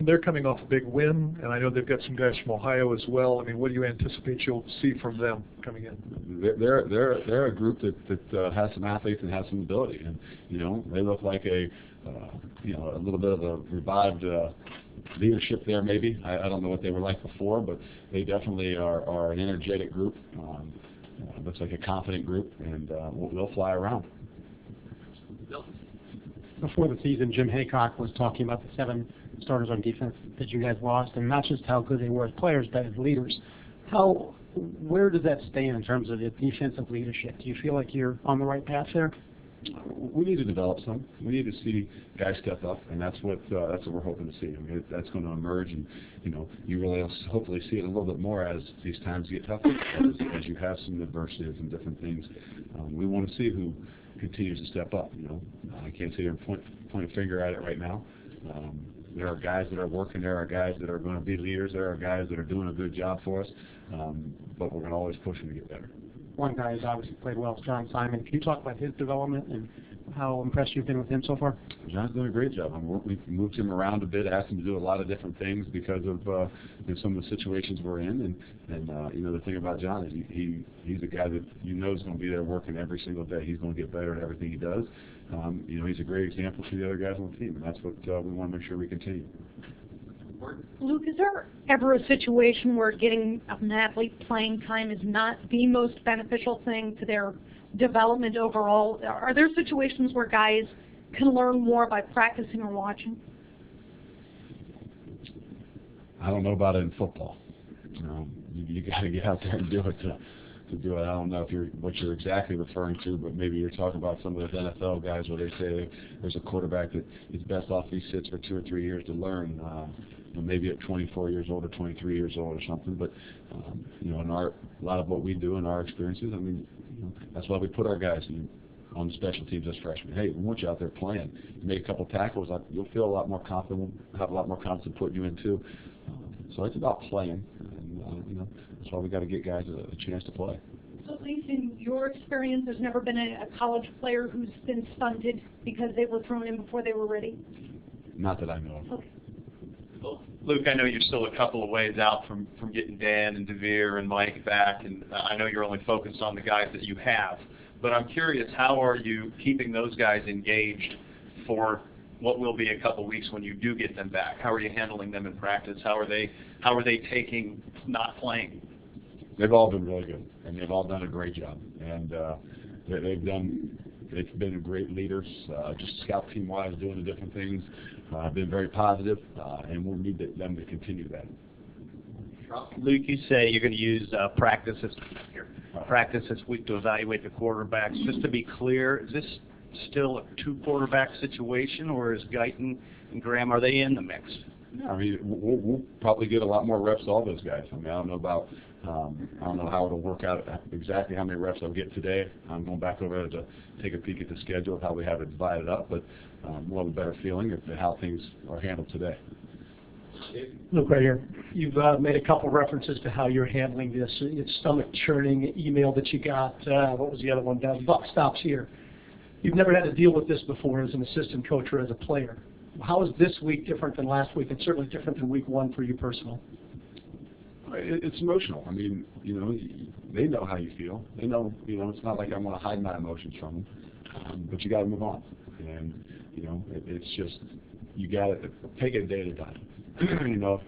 they're coming off a big win, and I know they've got some guys from Ohio as well. I mean, what do you anticipate you'll see from them coming in? They're a group that has some athletes and has some ability, and they look like a little bit of a revived leadership there. Maybe I don't know what they were like before, but they definitely are an energetic group. Looks like a confident group, and they'll fly around. Before the season, Jim Haycock was talking about the 7 starters on defense that you guys lost, and not just how good they were as players, but as leaders. Where does that stand in terms of the defensive leadership? Do you feel like you're on the right path there? We need to develop some. We need to see guys step up, and that's what we're hoping to see. I mean, that's going to emerge, and you really hopefully see it a little bit more as these times get tougher, as you have some adversities and different things. We want to see who continues to step up. I can't sit here and point a finger at it right now. There are guys that are working. There are guys that are going to be leaders. There are guys that are doing a good job for us, but we're going to always push them to get better. One guy who's obviously played well is John Simon. Can you talk about his development and how impressed you've been with him so far? John's doing a great job. We've moved him around a bit, asked him to do a lot of different things because of some of the situations we're in. And the thing about John is he's a guy that is going to be there working every single day. He's going to get better at everything he does. He's a great example for the other guys on the team, and that's what we want to make sure we continue. Luke, is there ever a situation where getting an athlete playing time is not the most beneficial thing to their development overall? Are there situations where guys can learn more by practicing or watching? I don't know about it in football. You got to get out there and do it to do it. I don't know what you're exactly referring to, but maybe you're talking about some of those NFL guys where they say there's a quarterback that is best off he sits for 2 or 3 years to learn. Maybe at 24 years old or 23 years old or something, but in a lot of what we do in our experiences, that's why we put our guys on the special teams as freshmen. Hey, we want you out there playing. You make a couple tackles, you'll feel a lot more confident. We'll have a lot more confidence putting you in too. So it's about playing, and that's why we got to get guys a chance to play. So at least in your experience, there's never been a college player who's been stunted because they were thrown in before they were ready? Not that I know of. Okay. Luke, I know you're still a couple of ways out from getting Dan and DeVere and Mike back, and I know you're only focused on the guys that you have. But I'm curious, how are you keeping those guys engaged for what will be a couple weeks when you do get them back? How are you handling them in practice? How are they taking not playing? They've all been really good, and they've all done a great job. And they've been great leaders, just scout team-wise, doing the different things. Been very positive, and we'll need them to continue that. Luke, you say you're going to use practice this week to evaluate the quarterbacks. Just to be clear, is this still a 2-quarterback situation, or is Guyton and Graham, are they in the mix? Yeah, we'll probably get a lot more reps to all those guys. I don't know how it'll work out exactly how many reps I'll get today. I'm going back over to take a peek at the schedule of how we have it divided up, but we'll have a better feeling of how things are handled today. Luke, right here. You've made a couple references to how you're handling this. It's stomach-churning email that you got. What was the other one? Buck stops here. You've never had to deal with this before as an assistant coach or as a player. How is this week different than last week, and certainly different than week 1 for you personally? It's emotional. They know how you feel. They know, it's not like I'm going to hide my emotions from them. But you got to move on. And, it's just, you got to take it a day at a time.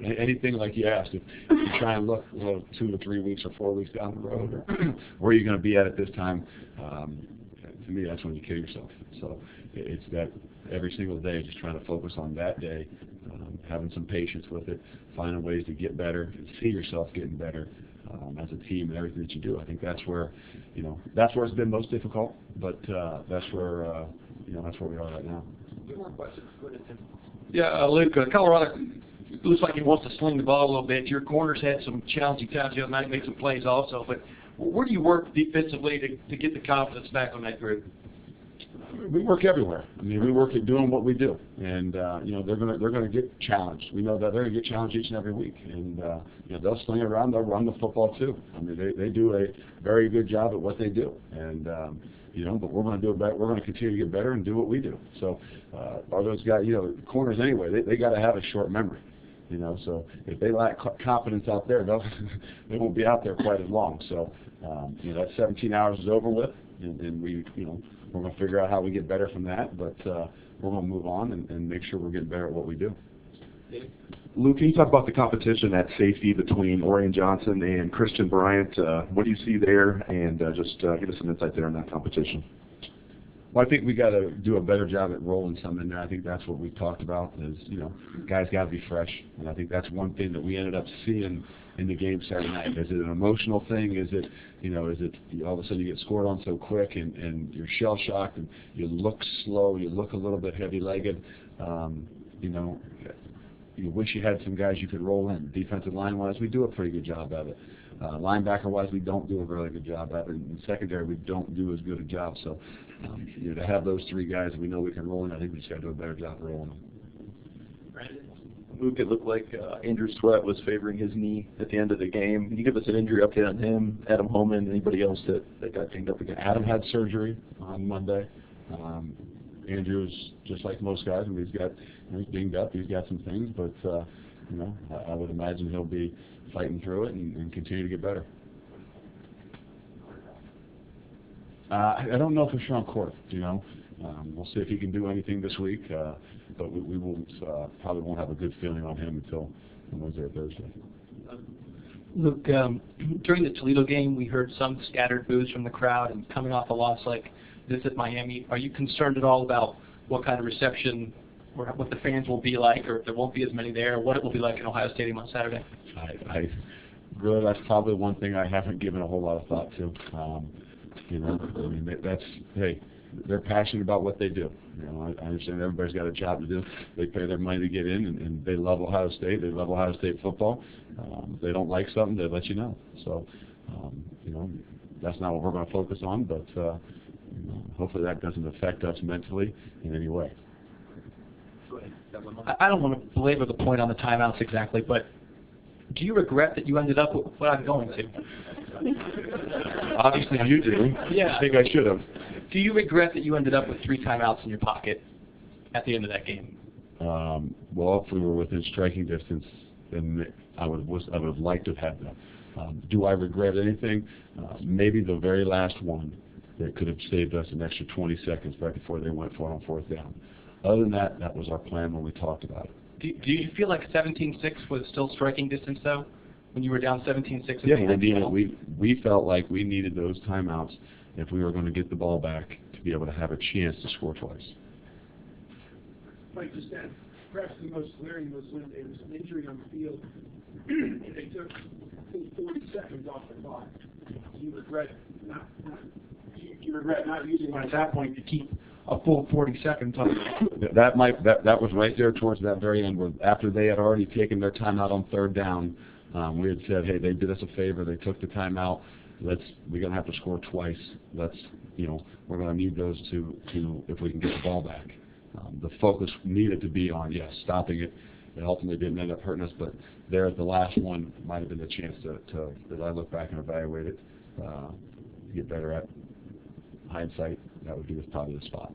Anything like you asked, if you try and look 2 or 3 weeks or 4 weeks down the road, or where you're going to be at this time, to me, that's when you kill yourself. So it's that every single day, just trying to focus on that day, having some patience with it, finding ways to get better, and see yourself getting better as a team and everything that you do. I think that's where, that's where it's been most difficult, but that's where we are right now. Two more questions. Go ahead, Tim. Yeah, Luke, Colorado looks like he wants to sling the ball a little bit. Your corners had some challenging times the other night, made some plays also, but where do you work defensively to get the confidence back on that group? We work everywhere. We work at doing what we do, and they're going to get challenged. We know that they're going to get challenged each and every week, and they'll sling it around. They'll run the football too. They do a very good job at what they do, and but we're going to do it better. We're going to continue to get better and do what we do. So, are those guys? Corners anyway. They got to have a short memory. You know, so if they lack confidence out there, they won't be out there quite as long. So, you know, that 17 hours is over with, and we, you know, we're going to figure out how we get better from that. But we're going to move on and make sure we're getting better at what we do. Luke, can you talk about the competition at safety between Orion Johnson and Christian Bryant? What do you see there? And just give us some insight there on that competition. Well, I think we got to do a better job at rolling some in there. I think that's what we've talked about is, you know, guys got to be fresh. And I think that's one thing that we ended up seeing in the game Saturday night. Is it an emotional thing? Is it, you know, is it all of a sudden you get scored on so quick and you're shell-shocked and you look slow, you look a little bit heavy-legged, you know, you wish you had some guys you could roll in. Defensive line-wise, we do a pretty good job of it. Linebacker-wise, we don't do a really good job of it. In secondary, we don't do as good a job. So, you know, to have those three guys we know we can roll in, I think we just got to do a better job of rolling them. Luke, it looked like Andrew Sweat was favoring his knee at the end of the game. Can you give us an injury update on him, Adam Holman, anybody else that got dinged up again? Adam had surgery on Monday. Andrew's just like most guys, and he's dinged up. He's got some things, but you know, I would imagine he'll be fighting through it and continue to get better. I don't know for sure on court. You know, we'll see if he can do anything this week, but we will probably won't have a good feeling on him until Wednesday or Thursday. Luke, during the Toledo game, we heard some scattered boos from the crowd, and coming off a loss like this at Miami, are you concerned at all about what kind of reception or what the fans will be like, or if there won't be as many there, or what it will be like in Ohio Stadium on Saturday? I really, that's probably one thing I haven't given a whole lot of thought to. You know, I mean, hey, they're passionate about what they do. You know, I understand everybody's got a job to do. They pay their money to get in, and they love Ohio State. They love Ohio State football. If they don't like something, they let you know. So, you know, that's not what we're going to focus on, but you know, hopefully that doesn't affect us mentally in any way. I don't want to belabor the point on the timeouts exactly, but do you regret that you ended up with what I'm going to? Obviously you do. Yeah. I think I should have. Do you regret that you ended up with 3 timeouts in your pocket at the end of that game? Well, if we were within striking distance, then I would have liked to have had them. Do I regret anything? Maybe the very last one that could have saved us an extra 20 seconds right before they went for it on 4th down. Other than that, that was our plan when we talked about it. Do you feel like 17-6 was still striking distance, though, when you were down 17-6? Yeah, indeed. We felt like we needed those timeouts if we were going to get the ball back to be able to have a chance to score twice. Mike just said, perhaps the most glaring was when there was an injury on the field and they took 40 seconds off the clock. You regret not using one at that point to keep a full 40 seconds on the clock. That was right there towards that very end, where after they had already taken their timeout on 3rd down, we had said, hey, they did us a favor. They took the timeout. We're going to have to score twice. You know, we're going to need those to if we can get the ball back. The focus needed to be on, yes, stopping it. It ultimately didn't end up hurting us, but there at the last one might have been a chance to as I look back and evaluate it, get better at hindsight. That would be probably the spot.